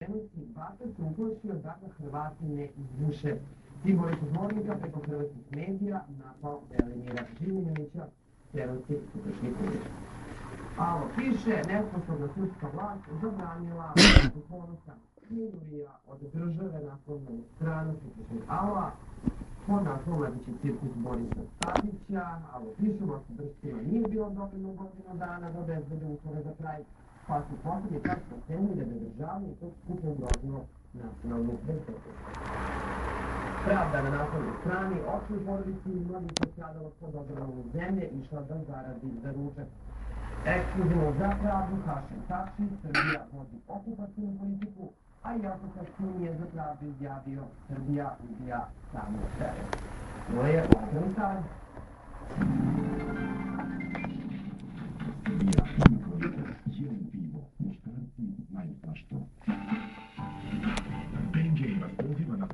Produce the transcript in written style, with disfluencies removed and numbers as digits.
Vremenski vatar se uplašio da ga Hrvati ne izbuše. Simboliku zvornika preko hrvatskih medija napao Velimira Živinovića, Cerovci Suprešniković. Alo, piše, nesposobna srpska vlast zabranila ponosa Minurija od države naslovnu stranu Suprešnik. Alo, po naslovu leteći cirkus Borisa Tadića, alo, piše, Mosta Brstima nije bilo dovoljno godinu dana da obezbede uslove za kraj, pa su poslednji čas procenili da bi državni tog skupno ugrozilo nacionalnu bezbednost. Pravda na naslovnoj strani, očnoj porodici i mladih postradala pod obranom zemlje išla da zaradi za ručak. Ekskluzivno za pravdu Hašim Tači, Srbija vodi okupacijnu politiku, a Jako Tačkin je za pravdu izjavio Srbija ubija samu sebe. To je Lagan Sad. Srbija ukoliko jedan pivo, muškarci znaju zašto. PNG vas poziva na